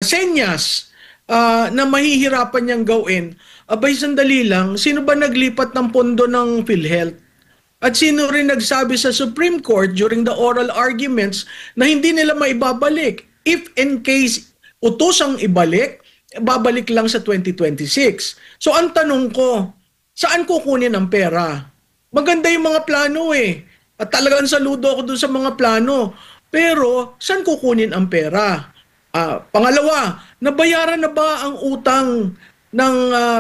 senyas na mahihirapan niyang gawin, abay sandali lang, sino ba naglipat ng pondo ng PhilHealth? At sino rin nagsabi sa Supreme Court during the oral arguments na hindi nila maibabalik? If in case utosang ibalik, babalik lang sa 2026. So ang tanong ko, saan kukunin ang pera? Maganda yung mga plano eh. At talagang saludo ako dun sa mga plano. Pero saan kukunin ang pera? Pangalawa, nabayaran na ba ang utang ng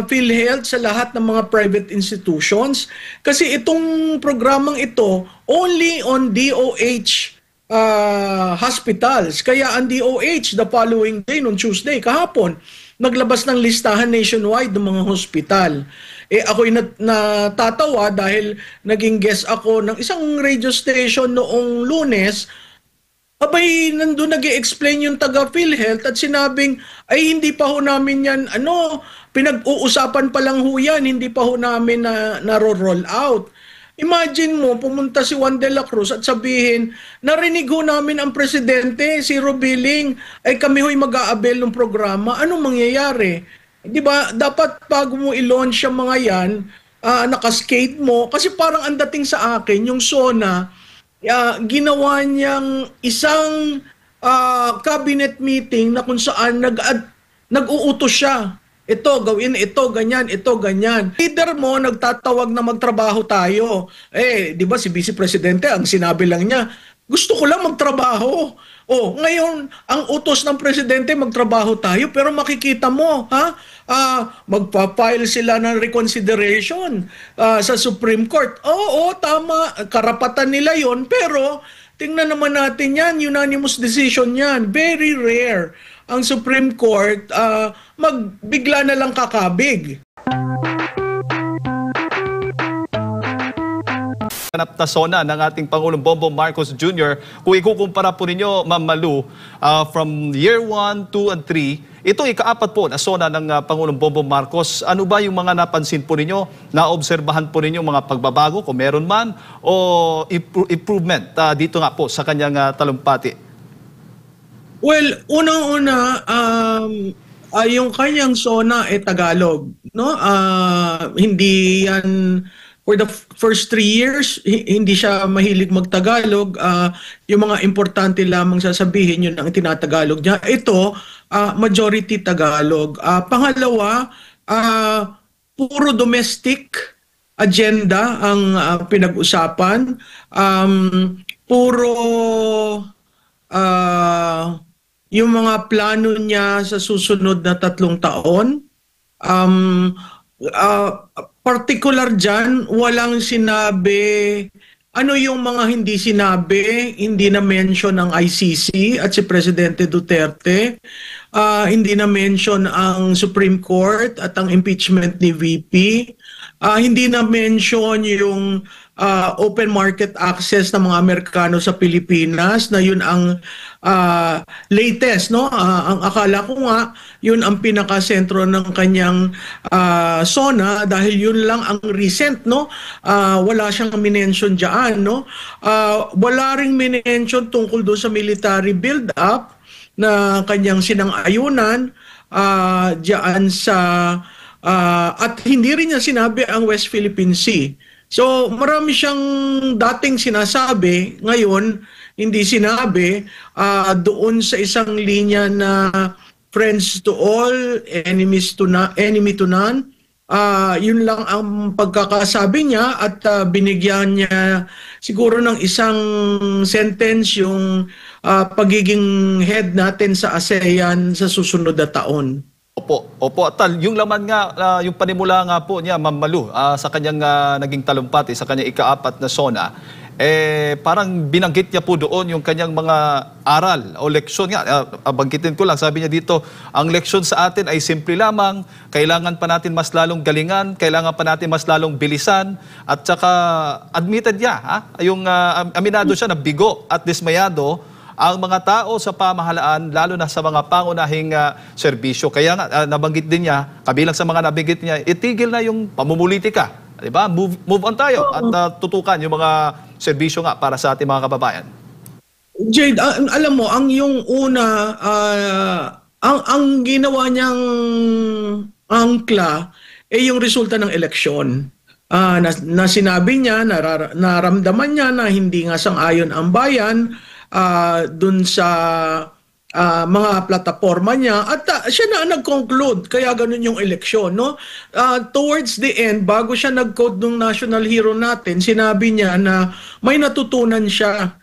PhilHealth sa lahat ng mga private institutions? Kasi itong programang ito, only on DOH hospitals. Kaya ang DOH, the following day, noong Tuesday, kahapon, naglabas ng listahan nationwide ng mga hospital. Ako'y natatawa dahil naging guest ako ng isang radio station noong Lunes. Abay, nandun nag-i-explain yung taga PhilHealth at sinabing, ay hindi pa ho namin yan, pinag-uusapan pa lang ho yan, hindi pa ho namin na-roll out. Imagine mo, pumunta si Juan de la Cruz at sabihin, narinig ho namin ang presidente, zero billing, ay kami ho'y mag-aabel ng programa. Anong mangyayari? Di ba, dapat bago mo i-launch yung mga yan, nakaskate mo, kasi parang ang dating sa akin, yung SONA, ginawa niyang isang cabinet meeting na kung saan nag-uutos siya. Ito, gawin, ito, ganyan, ito, ganyan. Leader mo, nagtatawag na magtrabaho tayo. Di ba si Vice Presidente, ang sinabi lang niya, gusto ko lang magtrabaho. Ngayon, ang utos ng Presidente, magtrabaho tayo, pero makikita mo, magpa-file sila ng reconsideration sa Supreme Court. Oo, tama, karapatan nila yon, pero tingnan naman natin yan, unanimous decision yan. Very rare ang Supreme Court magbigla na lang kakabig. Na SONA ng ating Pangulong Bongbong Marcos Jr. Kung ikukumpara po ninyo, Ma'am Malu, from year 1, 2, and 3, itong ika-4 po na SONA ng Pangulong Bongbong Marcos, ano ba yung mga napansin po ninyo, naobserbahan po ninyo mga pagbabago, kung meron man, o improvement dito nga po sa kanyang talumpati? Well, unang-una, yung kanyang SONA Tagalog, no? Hindi yan for the first 3 years, hindi siya mahilig magtagalog. Yung mga importante lamang sasabihin, yun ang tinatagalog niya. Ito, majority Tagalog. Pangalawa, puro domestic agenda ang pinag-usapan. Puro yung mga plano niya sa susunod na 3 taon. Particular dyan, walang sinabi. Ano yung mga hindi sinabi? Hindi na mention ang ICC at si Presidente Duterte. Hindi na mention ang Supreme Court at ang impeachment ni VP. Hindi na mention yung open market access ng mga Amerikano sa Pilipinas, na yun ang latest, no? Ang akala ko nga yun ang pinaka-sentro ng kanyang SONA, dahil yun lang ang recent, no? Wala siyang minention diyan, no? Wala ring minention tungkol doon sa military build-up na kanyang sinang-ayunan diyan sa at hindi rin niya sinabi ang West Philippine Sea. So marami siyang dating sinasabi, ngayon hindi sinabi, doon sa isang linya na friends to all, enemy to none. Yun lang ang pagkakasabi niya, at binigyan niya siguro ng isang sentence yung pagiging head natin sa ASEAN sa susunod na taon. Opo. At yung laman nga, yung panimula nga po niya, Ma'am Malu, sa kanyang naging talumpati, sa kanyang ika-4 na SONA, parang binanggit niya po doon yung kanyang mga aral o leksyon nga. Banggitin ko lang, sabi niya dito, ang leksyon sa atin ay simple lamang, kailangan pa natin mas lalong galingan, kailangan pa natin mas lalong bilisan, at saka admitted niya, yung aminado siya na bigo at dismayado ang mga tao sa pamahalaan, lalo na sa mga pangunahing serbisyo. Kaya nga, nabanggit din niya, kabilang sa mga nabanggit niya, itigil na yung pamumulitika. Diba? Move on tayo at tutukan yung mga serbisyo nga para sa ating mga kababayan. Jade, alam mo, ang yung una, ang ginawa niyang angkla yung resulta ng eleksyon. Na sinabi niya, naramdaman niya na hindi nga sang-ayon ang bayan dun sa mga plataforma niya at siya na ang nag-conclude kaya ganun yung eleksyon, no? Towards the end, bago siya nag-quote ng national hero natin, sinabi niya na may natutunan siya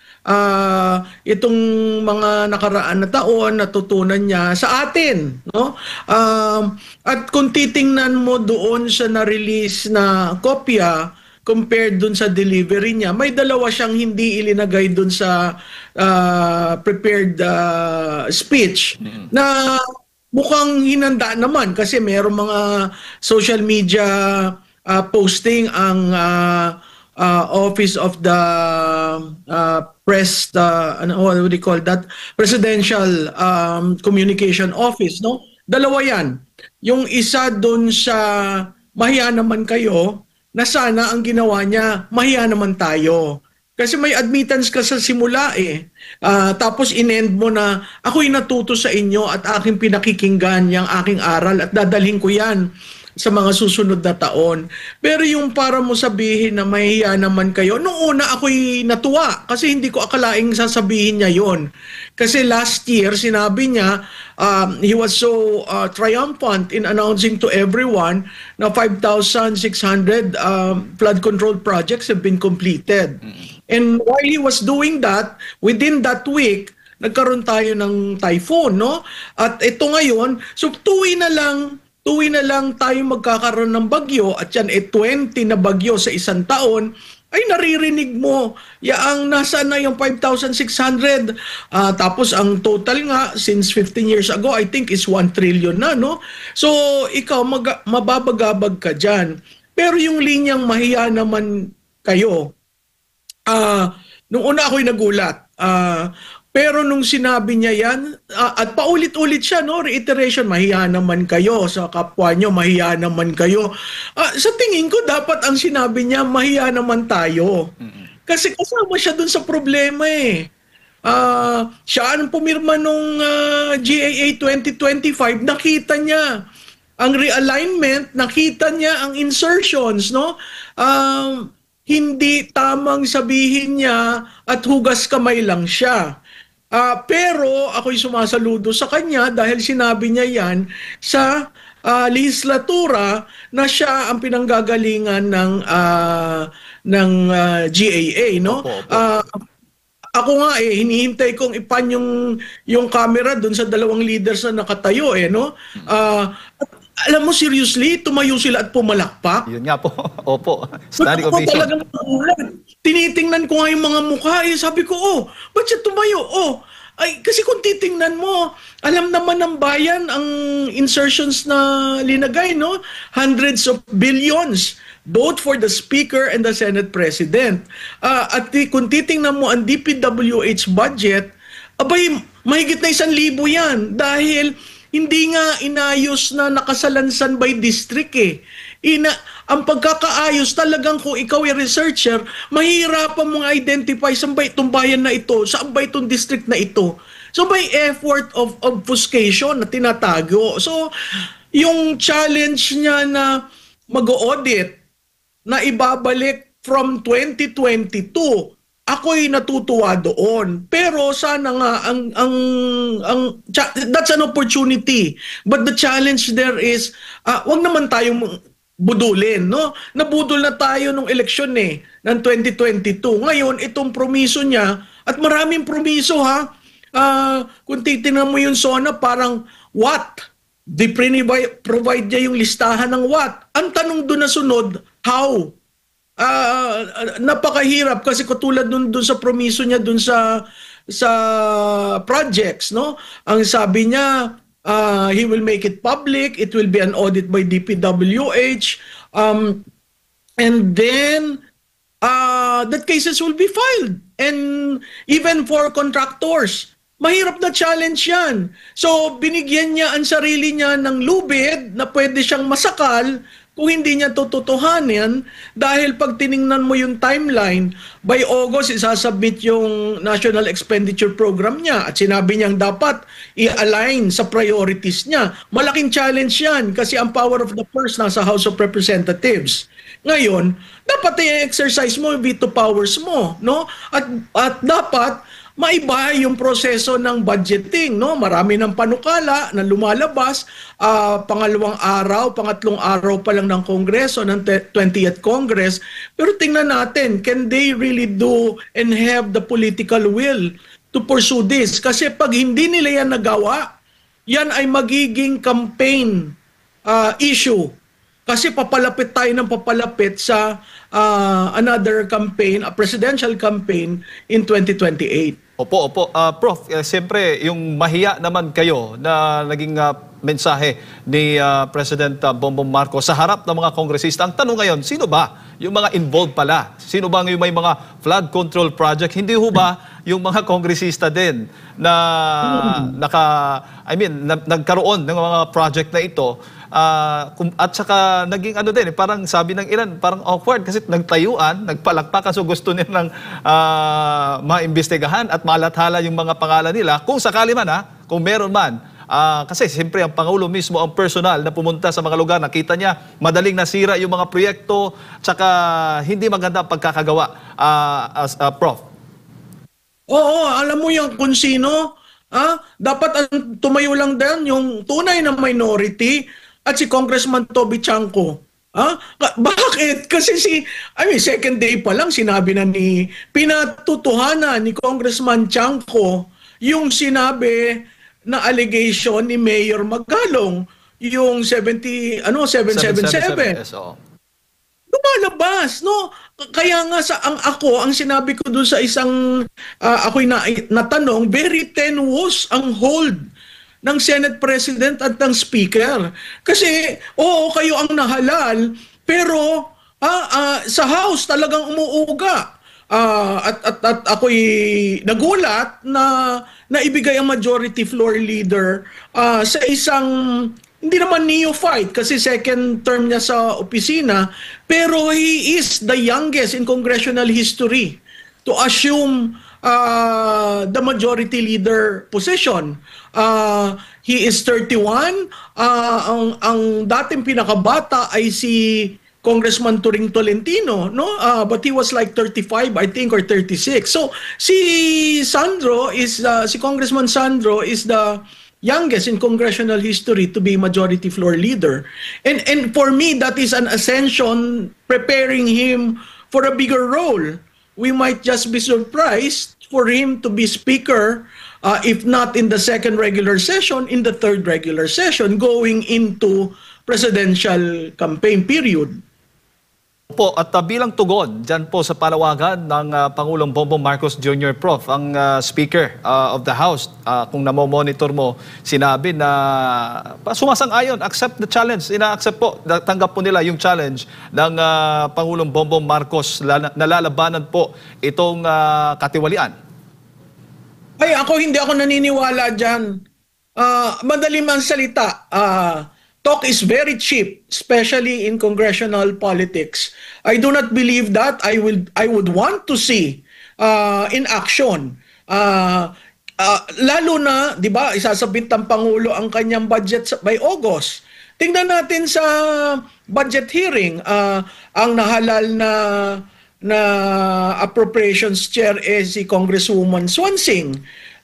itong mga nakaraan na taon, natutunan niya sa atin, no? At kung titingnan mo doon sa na-release na kopya compared dun sa delivery niya, may dalawa siyang hindi ilinagay dun sa prepared speech na mukhang hinanda naman kasi mayroong mga social media posting ang Office of the Press, what do you call that? Presidential Communication Office, no? Dalawa yan. Yung isa doon sa mahiya naman kayo, na sana ang ginawa niya, mahiya naman tayo. Kasi may admittance ka sa simula eh. Tapos in-end mo na, ako'y natuto sa inyo at aking pinakikinggan yung aking aral at dadalhin ko yan sa mga susunod na taon. Pero yung para mo sabihin na mahiya naman kayo, nung una ako'y natuwa kasi hindi ko akalaing sasabihin niya yon. Kasi last year, sinabi niya, he was so triumphant in announcing to everyone na 5,600 flood control projects have been completed. And while he was doing that, within that week, nagkaroon tayo ng typhoon, no? At ito ngayon, so tuwi na lang tayo magkakaroon ng bagyo at yan 20 na bagyo sa isang taon, ay naririnig mo, yaang nasa na yung 5,600. Tapos ang total nga, since 15 years ago, I think is 1 trillion na, no? So, ikaw, mababagabag ka dyan. Pero yung linyang mahiya naman kayo, nung una ako'y nagulat. Pero nung sinabi niya yan, at paulit-ulit siya, no? Reiteration, mahiya naman kayo sa kapwa nyo, mahiya naman kayo. Sa tingin ko, dapat ang sinabi niya, mahiya naman tayo. Kasi kasama siya dun sa problema eh. Siya ang pumirma nung GAA 2025, nakita niya ang realignment, nakita niya ang insertions, no? Hindi tamang sabihin niya at hugas kamay lang siya. Pero ako'y sumasaludo sa kanya dahil sinabi niya yan sa legislatura na siya ang pinanggagalingan ng GAA, no? Ako nga hinihintay kong ipan yung camera doon sa dalawang leaders na nakatayo no? Alam mo, seriously, tumayo sila at pumalakpak. Yun nga po. Opo. Standing ovation. Talagang tinitingnan ko nga yung mga mukha sabi ko, ba't siya tumayo? Ay, kasi kung titingnan mo, alam naman ng bayan ang insertions na linagay, no? Hundreds of billions, both for the Speaker and the Senate President. At kung titingnan mo ang DPWH budget, abay, mahigit na 1,000 yan dahil hindi nga inayos na nakasalansan by district eh. Ang pagkakaayos talagang kung ikaw ay researcher, mahirapan mong identify saan ba itong bayan na ito, saan ba itong district na ito. So may effort of obfuscation na tinatago. So yung challenge niya na mag-audit na ibabalik from 2022, ako'y natutuwa doon. Pero sana nga that's an opportunity. But the challenge there is wag naman tayong budulin, no? Nabudol na tayo nung eleksyon ng 2022. Ngayon itong promiso niya at maraming promiso kung titingnan mo yung SONA parang what? Provide niya yung listahan ng what? Ang tanong doon na sunod, how? Napakahirap kasi katulad dun sa promiso niya dun sa projects, no? Ang sabi niya, he will make it public, it will be an audit by DPWH, and then that cases will be filed. And even for contractors, mahirap na challenge yan. So binigyan niya ang sarili niya ng lubid na pwede siyang masakal kung hindi niya tututuhanin dahil pag tiningnan mo yung timeline, by August isasubmit yung National Expenditure Program niya at sinabi niyang dapat i-align sa priorities niya. Malaking challenge yan kasi ang power of the purse nasa House of Representatives. Ngayon, dapat i-exercise mo yung veto powers mo, no? At dapat maiba yung proseso ng budgeting, no? Marami ng panukala na lumalabas, pangatlong araw pa lang ng Kongreso, ng 20th Congress. Pero tingnan natin, can they really do and have the political will to pursue this? Kasi pag hindi nila yan nagawa, yan ay magiging campaign issue. Kasi papalapit tayo ng papalapit sa another campaign, a presidential campaign in 2028. Opo, opo. Prof, siyempre, yung mahiya naman kayo na naging mensahe ni President Bongbong Marcos sa harap ng mga kongresista. Ang tanong ngayon, sino ba yung mga involved pala? Sino ba yung may mga flood control project? Hindi ho ba yung mga kongresista din na nagkaroon ng mga project na ito? At saka naging ano din, parang sabi ng ilan, parang awkward kasi nagtayuan, nagpalakpakan, so gusto nilang maimbestigahan at malathala yung mga pangalan nila. Kung sakali man kung meron man, kasi siyempre ang Pangulo mismo ang personal na pumunta sa mga lugar, nakita niya madaling nasira yung mga proyekto, tsaka hindi maganda ang pagkakagawa, Prof. Oo, alam mo yung kung sino, dapat ang tumayo lang din yung tunay na minority at si Congressman Toby Chanco. Bakit? Kasi second day pa lang sinabi na pinatutuhanan ni Congressman Chanco yung sinabi na allegation ni Mayor Magalong, yung 777. Lumalabas, no? Kaya nga ang sinabi ko doon sa isang ako'y natanong, very tenuous ang hold ng Senate President at ng Speaker. Kasi, oo, kayo ang nahalal, pero sa House talagang umuuga. At ako'y nagulat na naibigay ang majority floor leader sa isang, hindi naman neophyte kasi second term niya sa opisina, pero he is the youngest in congressional history to assume the majority leader position. He is 31. Ang dating pinakabata ay si Congressman Turing Tolentino, no? But he was like 35, I think, or 36. So si Congressman Sandro is the youngest in congressional history to be majority floor leader. And for me, that is an ascension preparing him for a bigger role. We might just be surprised for him to be speaker, if not in the second regular session, in the third regular session, going into presidential campaign period. Po, at bilang tugon dyan po sa palawagan ng Pangulong Bongbong Marcos Jr. Prof, ang Speaker of the House, kung namomonitor mo, sinabi na sumasang-ayon, accept the challenge, ina-accept po, tanggap po nila yung challenge ng Pangulong Bongbong Marcos na lalabanan po itong katiwalian. Ay, hindi ako naniniwala dyan. Madali man salita, talk is very cheap, especially in congressional politics. I do not believe that. I would want to see in action. Lalo na, 'di ba, isasabit ng Pangulo ang kanyang budget by August. Tingnan natin sa budget hearing, ang nahalal na appropriations chair si Congresswoman Swansing.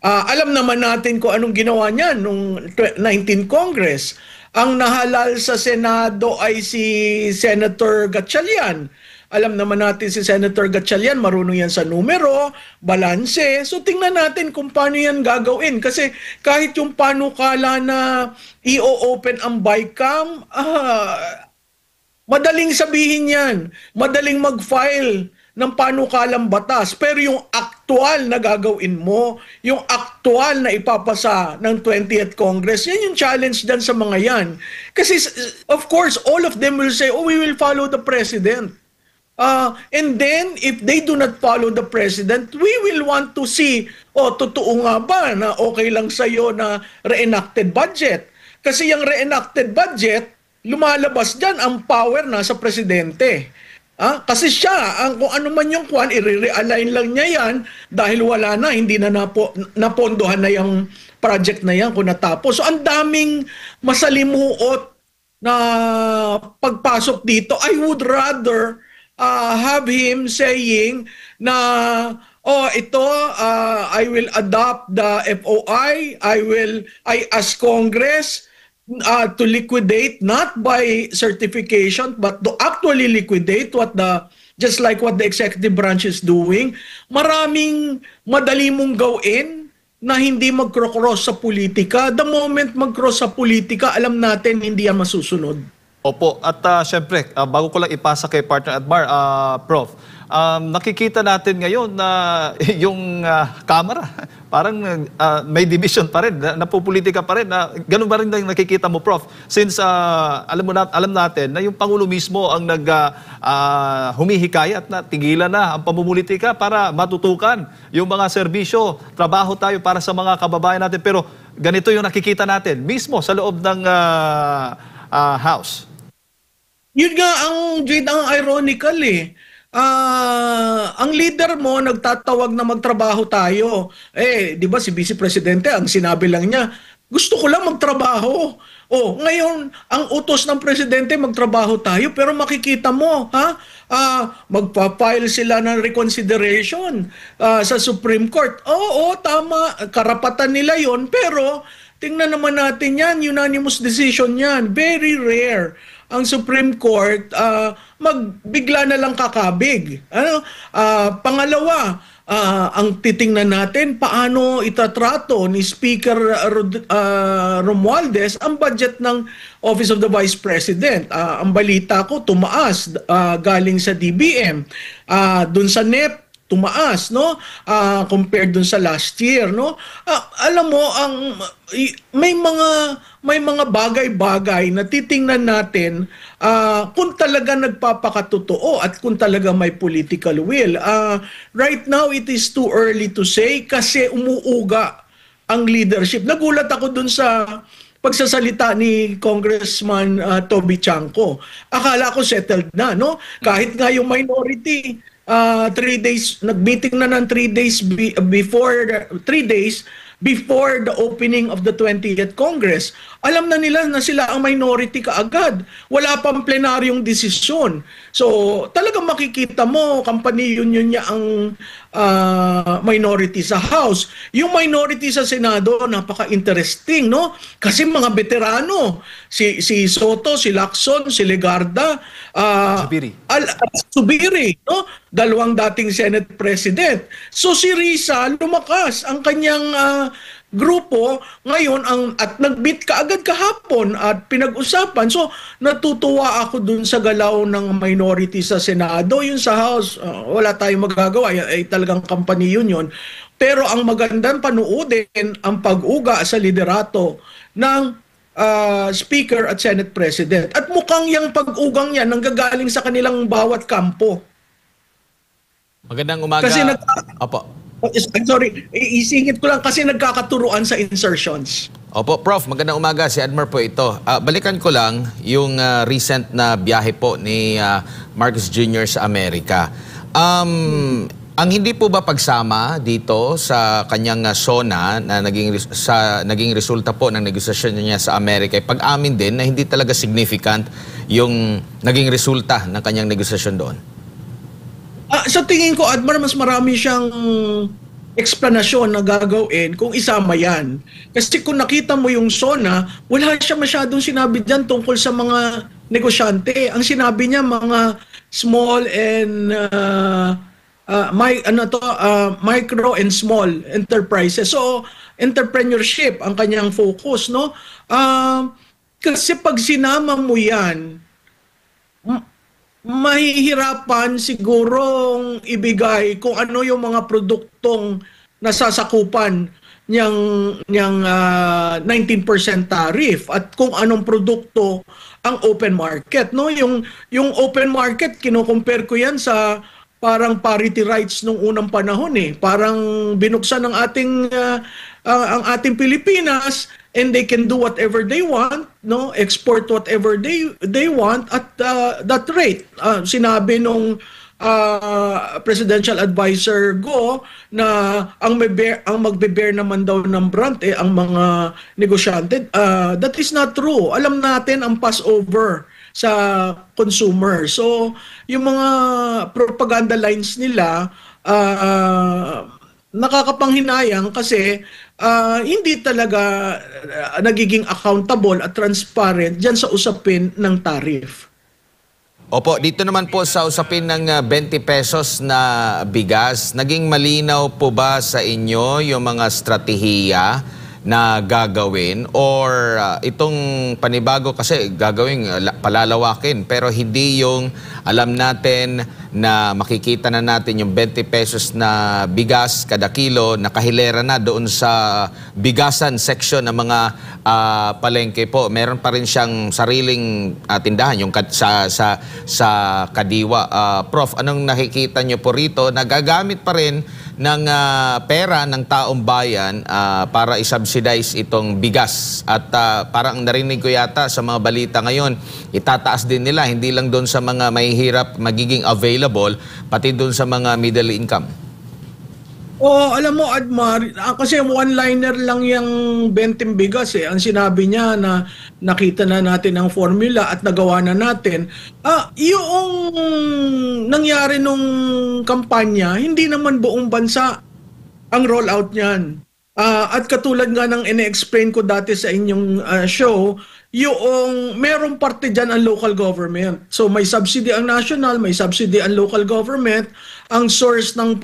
Alam naman natin kung anong ginawa niya nung 19th Congress. Ang nahalal sa Senado ay si Senator Gatchalian. Alam naman natin si Senator Gatchalian, marunong yan sa numero, balanse. So tingnan natin kung paano yan gagawin. Kasi kahit yung panukala na i-open ang BICAM, madaling sabihin yan. Madaling mag-file ng panukalang batas. Pero yung aktual na gagawin mo, yung aktual na ipapasa ng 20th Congress, yan yung challenge dyan sa mga yan. Kasi, of course, all of them will say, we will follow the President. And then, if they do not follow the President, we will want to see, totoo nga ba na okay lang sa'yo na reenacted budget? Kasi yung reenacted budget, lumalabas dyan ang power na sa presidente. Kasi siya, kung ano man yung kwan, i-realign lang niya yan dahil wala na, hindi na napondohan na yung project na yan kung natapos. So ang daming masalimuot na pagpasok dito. I would rather have him saying na ito, I will adopt the FOI, I ask Congress to liquidate, not by certification, but to actually liquidate just like what the executive branch is doing. Maraming madali mong gawin na hindi mag-cross sa politika. The moment mag-cross sa politika, alam natin hindi yan masusunod. Opo, at syempre, bago ko lang ipasa kay partner Admar, Prof, nakikita natin ngayon na yung Kamara, parang may division pa rin, napupolitika pa rin. Ganun ba rin nakikita mo, Prof? Since alam natin na yung Pangulo mismo ang humihikayat na tigilan na ang pamumulitika para matutukan yung mga serbisyo, trabaho tayo para sa mga kababayan natin. Pero ganito yung nakikita natin mismo sa loob ng House. Yun nga ang ironical eh. Ang leader mo nagtatawag na magtrabaho tayo. Di ba si Vice Presidente ang sinabi lang niya, gusto ko lang magtrabaho. Ngayon ang utos ng presidente magtrabaho tayo, pero makikita mo, magpa-file sila ng reconsideration sa Supreme Court. Oo, tama, karapatan nila 'yon, pero tingnan naman natin yan, unanimous decision yan. Very rare ang Supreme Court magbigla na lang kakabig. Pangalawa, ang titingnan natin paano itatrato ni Speaker Romualdez ang budget ng Office of the Vice President. Ang balita ko, tumaas galing sa DBM. Dun sa NEP, tumaas, no? Compared dun sa last year, no? Alam mo, may mga bagay-bagay na titingnan natin kung talaga nagpapakatotoo at kung talaga may political will. Right now, it is too early to say kasi umuuga ang leadership. Nagulat ako dun sa pagsasalita ni Congressman Toby Chanco. Akala ko settled na, no? Kahit nga yung minority, 3 days, nag-meeting na ng 3 days before the opening of the 20th Congress. Alam na nila na sila ang minority kaagad. Wala pang plenaryong desisyon. So, talagang makikita mo, company union niya ang minority sa House. Yung minority sa Senado, napaka-interesting, no? Kasi mga veterano, si Soto, si Lacson, si Legarda, Zubiri, no? Dalawang dating Senate President. So si Risa, lumakas ang kanyang grupo ngayon at nag-meet kaagad kahapon at pinag-usapan. So natutuwa ako dun sa galaw ng minority sa Senado. Yun sa House, wala tayong magagawa. Ay talagang company union. Pero ang magandang panuodin ang pag-uga sa liderato ng Speaker at Senate President. At mukhang yung pag-ugang yan nanggagaling sa kanilang bawat kampo. Magandang umaga. Kasi Opo. I'm sorry, isingit ko lang kasi nagkakaturuan sa insertions. Opo, Prof. Magandang umaga. Si Admar po ito. Balikan ko lang yung recent na biyahe po ni Marcos Jr. sa Amerika. Ang hindi po ba pagsama dito sa kanyang SONA na naging resulta po ng negosasyon niya sa Amerika, pag-amin din na hindi talaga significant yung naging resulta ng kanyang negosasyon doon? Sa tingin ko, Admar, mas marami siyang eksplanasyon na gagawin kung isama yan. Kasi kung nakita mo yung SONA, wala siya masyadong sinabi dyan tungkol sa mga negosyante. Ang sinabi niya, mga small and micro and small enterprises. So, entrepreneurship ang kanyang focus, no? Kasi pag sinama mo yan, mahihirapan sigurong ibigay kung ano yung mga produktong nasasakupan niyang 19% tariff at kung anong produkto ang open market, no? Yung open market, kino-compare ko yan sa parang parity rights nung unang panahon eh. Parang binuksan ng ang ating Pilipinas, and they can do whatever they want, no, export whatever they want at that rate. Sinabi nung presidential advisor Go na ang magbe-bear naman daw ng brunt ang mga negosyante. That is not true. Alam natin ang passover sa consumer. So yung mga propaganda lines nila nakakapanghinayang kasi hindi talaga nagiging accountable at transparent dyan sa usapin ng tariff. Opo, dito naman po sa usapin ng 20 pesos na bigas, naging malinaw po ba sa inyo yung mga strategiya na gagawin or itong panibago kasi gagawin palalawakin pero hindi yung alam natin na makikita na natin yung 20 pesos na bigas kada kilo nakahilera na doon sa bigasan section ng mga palengke po. Meron pa rin siyang sariling tindahan yung sa Kadiwa. Prof, anong nakikita nyo po rito? Nagagamit pa rin ng pera ng taong bayan para isubsidize itong bigas. At parang narinig ko yata sa mga balita ngayon, itataas din nila, hindi lang doon sa mga mahihirap magiging available, pati doon sa mga middle income. Alam mo, Admar, kasi one-liner lang yung 20 bigas eh. Ang sinabi niya na nakita na natin ang formula at nagawa na natin. Yung nangyari nung kampanya, hindi naman buong bansa ang rollout niyan. At katulad nga ng ine-explain ko dati sa inyong show, yung merong parte dyan ang local government. So may subsidy ang national, may subsidy ang local government. Ang source ng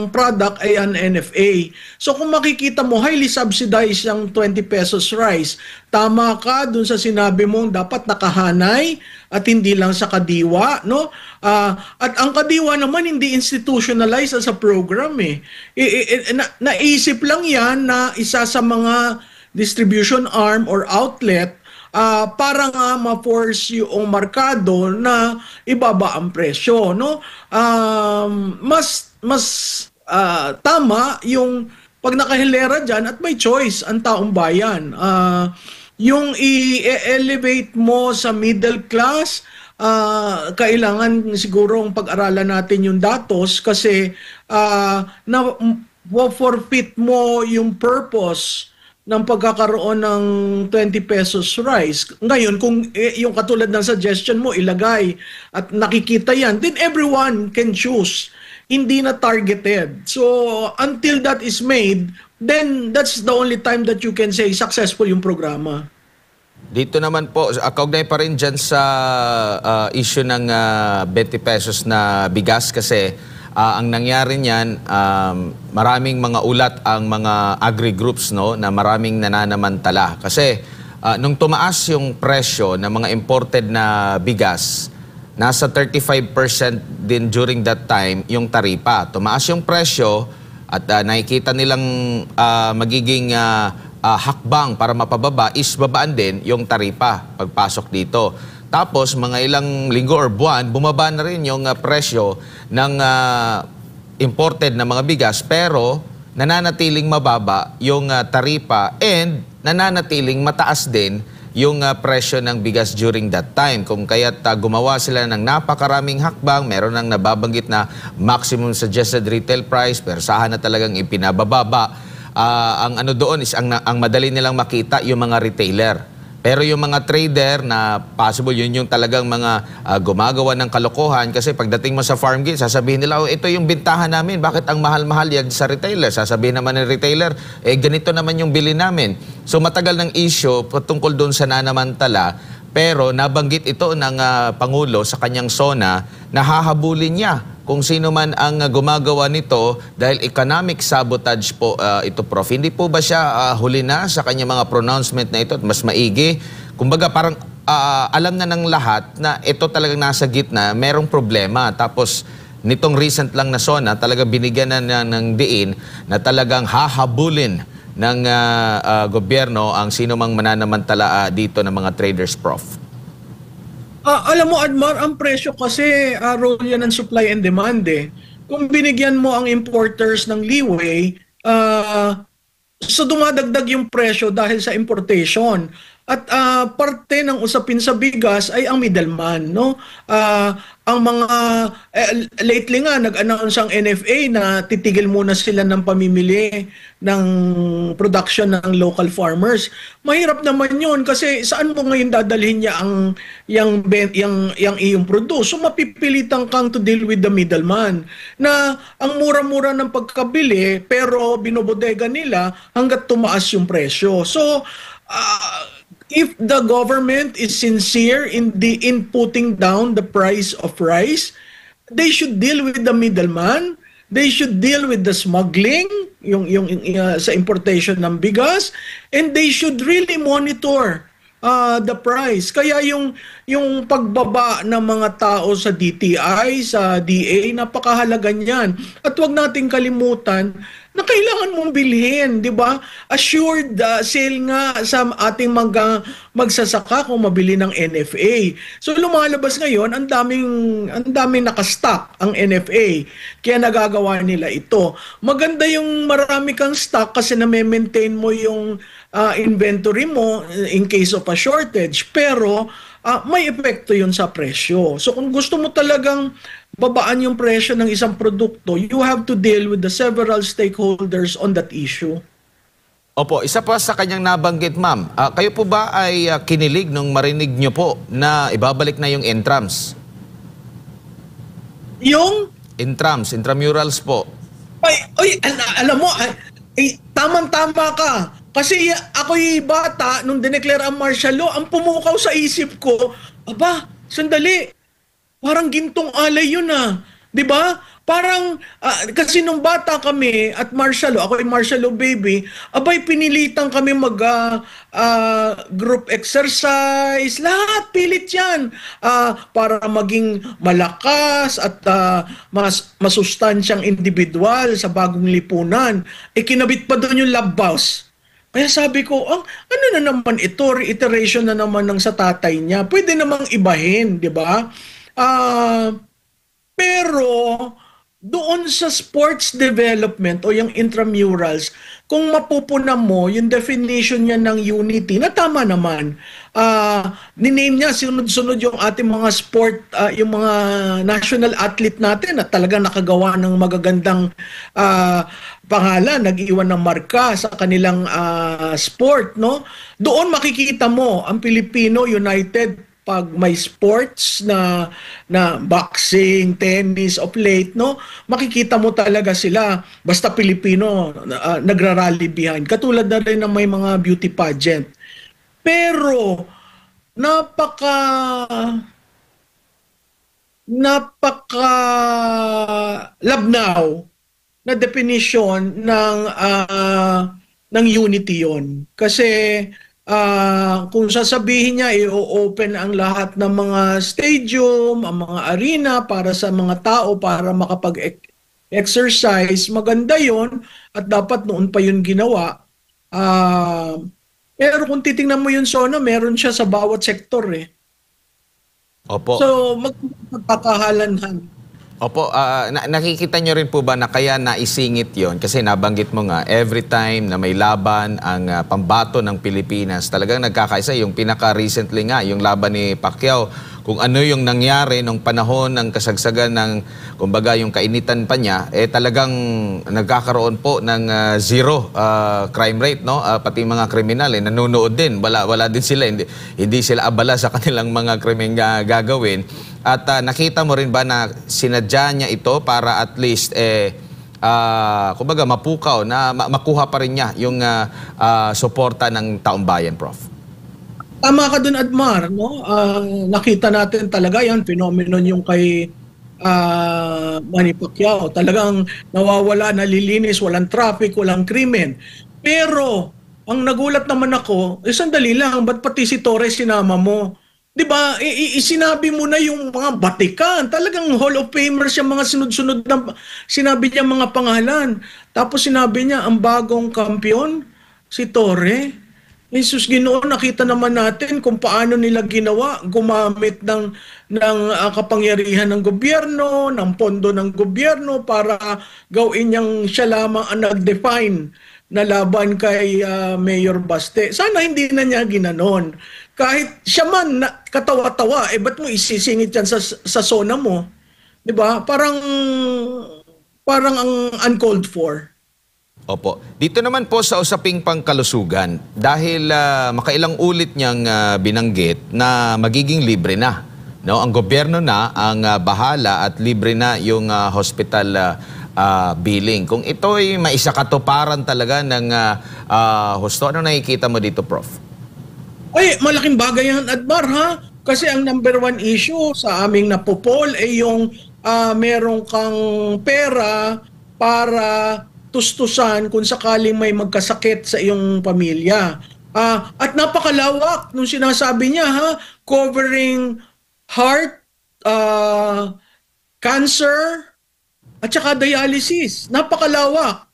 product ay ang NFA. So kung makikita mo, highly subsidized yung 20 pesos rice. Tama ka dun sa sinabi mong dapat nakahanay at hindi lang sa Kadiwa, no? At ang Kadiwa naman hindi institutionalized as a program eh. Naisip lang yan na isa sa mga distribution arm or outlet para nga ma-force yung markado na ibaba ang presyo, no? Mas tama yung pag nakahilera dyan at may choice ang taong bayan. Yung i-elevate mo sa middle class, kailangan sigurong pag-aralan natin yung datos kasi na forfeit mo yung purpose ng pagkakaroon ng 20 pesos rice. Ngayon, kung yung katulad ng suggestion mo, ilagay at nakikita yan, then everyone can choose. Hindi na targeted. So, until that is made, then that's the only time that you can say successful yung programa. Dito naman po, kaugnay pa rin dyan sa issue ng 20 pesos na bigas kasi ang nangyari niyan, maraming mga ulat ang mga agri-groups, no, na maraming nananamantala. Kasi nung tumaas yung presyo ng mga imported na bigas, nasa 35% din during that time yung taripa. Tumaas yung presyo at nakikita nilang magiging hakbang para mapababa is babaan din yung taripa pagpasok dito. Tapos mga ilang linggo or buwan, bumaba na rin yung presyo ng imported na mga bigas pero nananatiling mababa yung taripa and nananatiling mataas din yung presyo ng bigas during that time. Kung kaya't gumawa sila ng napakaraming hakbang, meron nang nababanggit na maximum suggested retail price, persahan na talagang ipinabababa. Ang ano doon is ang madali nilang makita yung mga retailer. Pero yung mga trader na possible yun yung talagang mga gumagawa ng kalokohan kasi pagdating mo sa farm gate, sasabihin nila, ito yung bintahan namin, bakit ang mahal-mahal yan sa retailer? Sasabihin naman ng retailer, ganito naman yung bili namin. So matagal ng issue patungkol doon sa nanamantala, pero nabanggit ito ng Pangulo sa kanyang SONA na hahabulin niya kung sino man ang gumagawa nito dahil economic sabotage po ito, Prof. Hindi po ba siya huli na sa kanyang mga pronouncement na ito at mas maigi? Kumbaga parang alam na ng lahat na ito talagang nasa gitna, merong problema. Tapos nitong recent lang na SONA, talagang binigyan na ng diin na talagang hahabulin ng gobyerno ang sino mang mananamantala dito ng mga traders, Prof. Alam mo, Admar, ang presyo kasi role yan ng supply and demand eh. Kung binigyan mo ang importers ng leeway, So dumadagdag yung presyo dahil sa importation. At parte ng usapin sa bigas ay ang middleman, no? Ang mga lately nga nag-announce ang NFA na titigil muna sila ng pamimili ng production ng local farmers. Mahirap naman 'yon kasi saan mo ngayon dadalhin niya ang yang iyong produce? So mapipilitan kang to deal with the middleman na ang mura-mura ng pagkabili pero binobodega nila hangga't tumaas yung presyo. So if the government is sincere in putting down the price of rice, they should deal with the middleman. They should deal with the smuggling, sa importation ng bigas, and they should really monitor the price. Kaya yung pagbaba ng mga tao sa DTI, sa DA, napakahalaga niyan. At wag nating kalimutan na kailangan mong bilhin, di ba? Assured sale nga sa ating magsasaka kung mabili ng NFA. So lumalabas ngayon, ang daming nakastock ang NFA. Kaya nagagawa nila ito. Maganda yung marami kang stock kasi na-maintain mo yung inventory mo in case of a shortage. Pero may epekto yun sa presyo. So kung gusto mo talagang babaan yung presyo ng isang produkto, you have to deal with the several stakeholders on that issue. Opo, isa pa sa kanyang nabanggit, ma'am. Kayo po ba ay kinilig nung marinig nyo po na ibabalik na yung intrams? Yung? Intramurals po. Alam mo, tamang-tama ka. Kasi ako'y bata, nung dineclare ang martial law, ang pumukaw sa isip ko, aba, sandali, parang gintong alay yun 'di ba? Parang kasi nung bata kami at martial law, ako ay martial law baby, abay pinilitan kami mag group exercise, lahat pilit 'yan. Para maging malakas at masustansyang individual sa bagong lipunan. Kinabit pa doon yung love vows. Kaya sabi ko, ano na naman ito? Reiteration na naman ng sa tatay niya. Pwede namang ibahin, 'di ba? Pero doon sa sports development o yung intramurals, kung mapupunan mo yung definition niya ng unity, na tama naman. Niname niya, sunod-sunod yung ating mga sport, yung mga national athlete natin na talagang nakagawa ng magagandang pangalan, nag-iwan ng marka sa kanilang sport, no? Doon makikita mo ang Pilipino United pag may sports na boxing, tennis of late, no, makikita mo talaga sila basta Pilipino nagrarally behind. Katulad na rin ng may mga beauty pageant. Pero napaka labnaw na definition ng unity yon. Kasi kung sasabihin niya, i-open ang lahat ng mga stadium, ang mga arena para sa mga tao para makapag-exercise, maganda yon at dapat noon pa yun ginawa. Pero kung titingnan mo yung SONA, meron siya sa bawat sektor eh. Opo. So, magpapakahalanhan. Opo, nakikita nyo rin po ba na kaya naisingit yon? Kasi nabanggit mo nga, every time na may laban ang pambato ng Pilipinas, talagang nagkakaisa. Yung pinaka-recently nga, yung laban ni Pacquiao, kung ano yung nangyari nung panahon ng kasagsagan ng, kumbaga, yung kainitan pa niya, talagang nagkakaroon po ng zero crime rate, no? Pati mga kriminal, nanonood din. Wala din sila, hindi sila abala sa kanilang mga krimeng gagawin. At nakita mo rin ba na sinadya niya ito para at least kumbaga mapukaw na makuha pa rin niya yung suporta ng taong bayan, Prof? Tama ka dun, Admar, no? Nakita natin talaga yan, phenomenon yung kay Manny Pacquiao. Talagang nawawala, nalilinis, walang traffic, walang krimen. Pero ang nagulat naman ako, sandali lang, ba't pati si Torres sinama mo? Diba, sinabi mo na yung mga batikan. Talagang Hall of Famers yung mga sunod-sunod na sinabi niya mga pangalan. Tapos sinabi niya, ang bagong kampiyon, si Torre. Jesus Ginoo, nakita naman natin kung paano nila ginawa, gumamit ng kapangyarihan ng gobyerno, ng pondo ng gobyerno para gawin niyang siya lamang ang nag-define na laban kay Mayor Baste. Sana hindi na niya ginanon. Kahit siya man katawa-tawa, ba't mo isisingit yan sa SONA mo? 'Di ba? Parang ang uncalled for. Opo. Dito naman po sa usaping pangkalusugan, dahil makailang ulit niyang binanggit na magiging libre na. No? Ang gobyerno na ang bahala at libre na yung hospital billing. Kung ito ay maisakatuparan talaga ng husto, ano nakikita mo dito, Prof? Ay, malaking bagay yan, Admar, ha? Kasi ang number one issue sa aming napopol ay yung meron kang pera para tustusan kung sakaling may magkasakit sa iyong pamilya. At napakalawak nung sinasabi niya, ha? Covering heart, cancer, at saka dialysis. Napakalawak.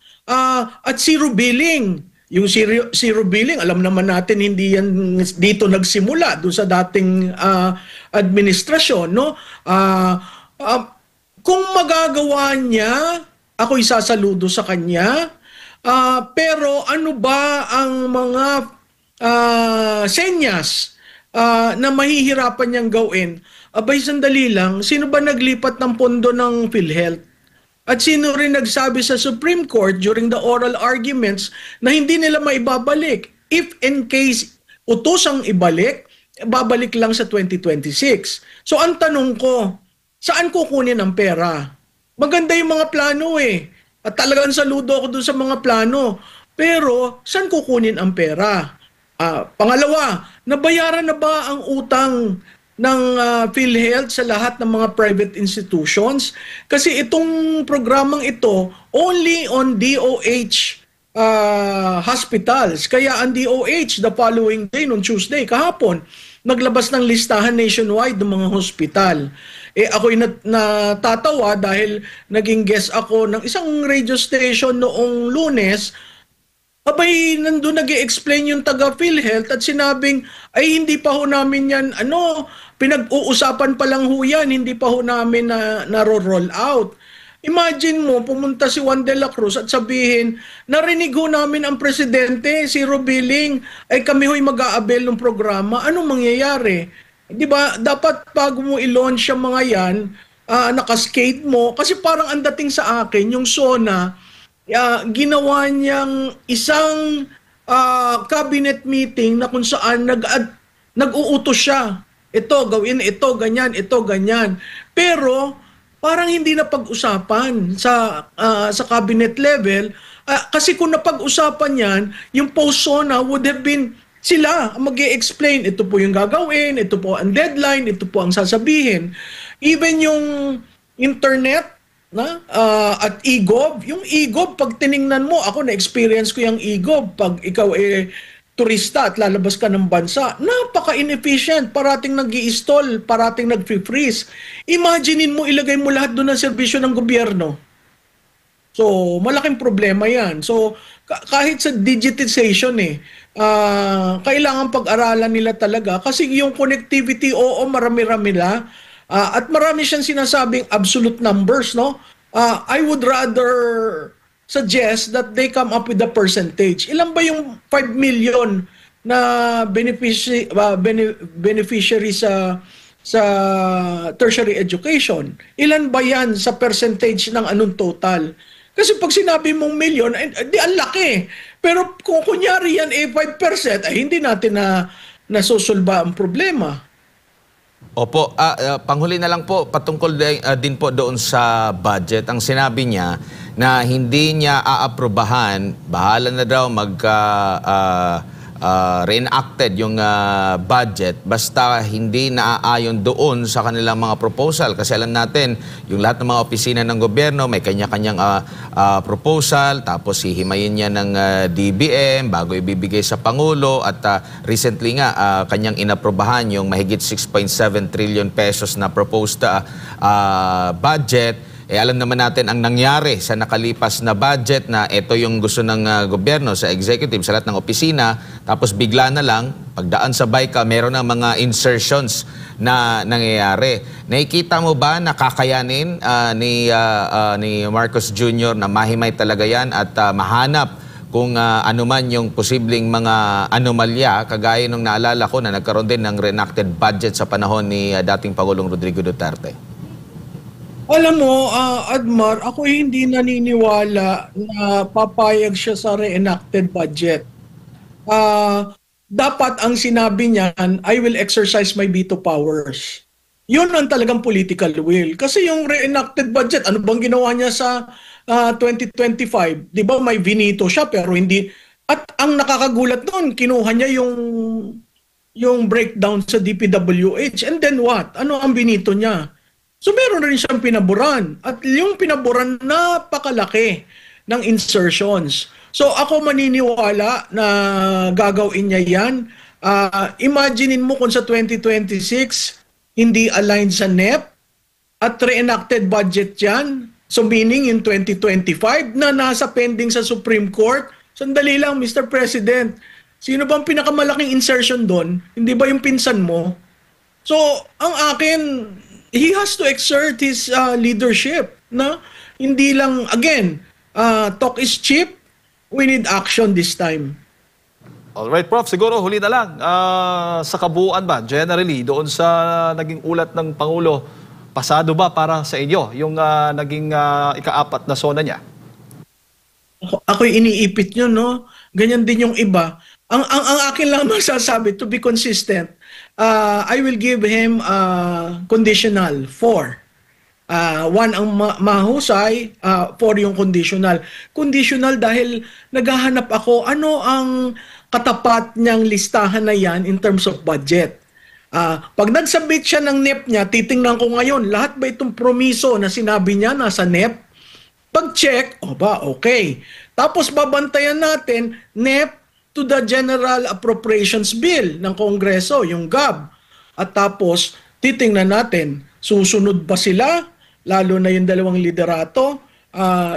At zero billing. Yung zero billing, alam naman natin hindi yan dito nagsimula doon sa dating administrasyon, no? Kung magagawa niya, ako'y sasaludo sa kanya. Pero ano ba ang mga senyas na mahihirapan niyang gawin? Abay, sandali lang, sino ba naglipat ng pondo ng PhilHealth? At sino rin nagsabi sa Supreme Court during the oral arguments na hindi nila maibabalik? If in case utusang ibalik, babalik lang sa 2026. So ang tanong ko, saan kukunin ang pera? Maganda yung mga plano eh. At talagang saludo ako doon sa mga plano. Pero saan kukunin ang pera? Pangalawa, nabayaran na ba ang utang ng PhilHealth sa lahat ng mga private institutions? Kasi itong programang ito, only on DOH hospitals. Kaya ang DOH, the following day, noong Tuesday, kahapon, naglabas ng listahan nationwide ng mga hospital. Ako'y natatawa dahil naging guest ako ng isang radio station noong Lunes. Abay, nandun nag-i-explain yung taga PhilHealth at sinabing, ay hindi pa ho namin yan, pinag-uusapan pa lang ho yan, hindi pa ho namin na-roll out. Imagine mo, pumunta si Juan de la Cruz at sabihin, narinig ho namin ang presidente, zero billing, ay kami ho'y mag-aabel ng programa. Anong mangyayari? Di ba, dapat bago mo i-launch yung mga yan, nakaskate mo, kasi parang ang dating sa akin, yung SONA, ginawa niyang isang cabinet meeting na kung saan nag-uutos siya. Ito, gawin, ito, ganyan. Pero, parang hindi na pag-usapan sa cabinet level. Kasi kung napag-usapan yan, yung post-SONA would have been sila ang mag-i-explain. Ito po yung gagawin, ito po ang deadline, ito po ang sasabihin. Even yung internet, at eGov, yung eGov, pag tiningnan mo, ako na-experience ko yung eGov, pag ikaw turista at lalabas ka ng bansa, napaka-inefficient, parating nag-i-stall, parating nag-freeze. Imaginein mo, ilagay mo lahat doon ng serbisyo ng gobyerno. So, malaking problema yan. So, kahit sa digitization kailangan pag-aralan nila talaga kasi yung connectivity, oo, marami-rami na. At marami siyang sinasabing absolute numbers, no? I would rather suggest that they come up with a percentage. Ilan ba yung 5 million na beneficiary sa tertiary education? Ilan ba yan sa percentage ng anong total? Kasi pag sinabi mong million, di ang laki. Pero kung kunyari yan 5%, ay hindi natin nasusulba ang problema. Opo, panghuli na lang po, patungkol din po doon sa budget. Ang sinabi niya na hindi niya aaprubahan, bahala na daw reenacted yung budget basta hindi naaayon doon sa kanilang mga proposal. Kasi alam natin, yung lahat ng mga opisina ng gobyerno may kanya-kanyang proposal, tapos hihimayin niya ng DBM bago ibibigay sa Pangulo at recently nga kanyang inaprubahan yung mahigit 6.7 trillion pesos na proposed budget. Alam naman natin ang nangyari sa nakalipas na budget na ito yung gusto ng gobyerno sa executive, sa lahat ng opisina, tapos bigla na lang, pagdaan sa BICA, meron ng mga insertions na nangyayari. Nakikita mo ba na kakayanin ni Marcos Jr. na mahimay talaga yan at mahanap kung ano man yung posibleng mga anomalya, kagaya nung naalala ko na nagkaroon din ng reenacted budget sa panahon ni dating Pangulong Rodrigo Duterte? Alam mo, Admar, ako hindi naniniwala na papayag siya sa reenacted budget. Dapat ang sinabi niyan, I will exercise my veto powers. Yun ang talagang political will. Kasi yung reenacted budget, ano bang ginawa niya sa 2025? Di ba may veto siya pero hindi. At ang nakakagulat doon, kinuha niya yung breakdown sa DPWH. And then what? Ano ang veto niya? So meron rin siyang pinaboran. At yung pinaboran, napakalaki ng insertions. So ako maniniwala na gagawin niya yan. Imaginein mo kung sa 2026 hindi aligned sa NEP at reenacted budget yan. So meaning in 2025 na nasa pending sa Supreme Court. Sandali lang, Mr. President. Sino bang pinakamalaking insertion doon? Hindi ba yung pinsan mo? So ang akin, he has to exert his leadership. Na? Hindi lang, again, talk is cheap. We need action this time. Alright, Prof. Siguro huli na lang. Sa kabuuan ba, generally, doon sa naging ulat ng Pangulo, pasado ba para sa inyo yung naging ika-4 na SONA niya? Ako'y iniipit nyo, no? Ganyan din yung iba. Ang akin lang masasabi, to be consistent, I will give him conditional 4. 1 ang mahusay, 4 yung conditional. Conditional dahil naghahanap ako ano ang katapat niyang listahan na yan in terms of budget. Pag nagsubmit siya ng NEP niya, titingnan ko ngayon, lahat ba itong promiso na sinabi niya nasa NEP? Pag-check, okay. Tapos babantayan natin, NEP to the General Appropriations Bill ng Kongreso, yung GAB. At tapos, titingnan natin, susunod ba sila? Lalo na yung dalawang liderato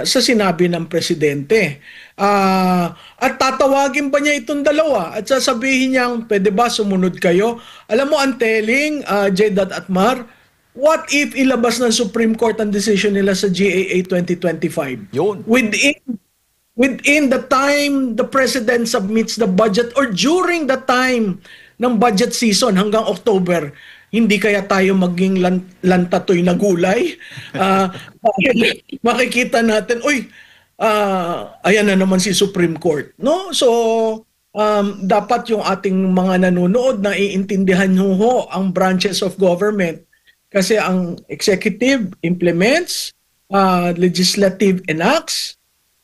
sa sinabi ng presidente. At tatawagin ba niya itong dalawa at sasabihin niyang, pwede ba sumunod kayo? Alam mo, ang telling, Jedad at Mar, what if ilabas ng Supreme Court ang decision nila sa GAA 2025? Yun. Within the time the president submits the budget or during the time ng budget season hanggang October, hindi kaya tayo maging lantatoy na gulay? Makikita natin, ayan na naman si Supreme Court. No? So, dapat yung ating mga nanonood na iintindihan ho ang branches of government. Kasi ang executive implements, legislative enacts,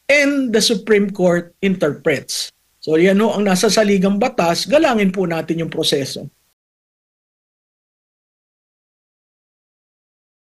and the Supreme Court interprets. So yan ho ang nasa saligang batas, galangin po natin yung proseso.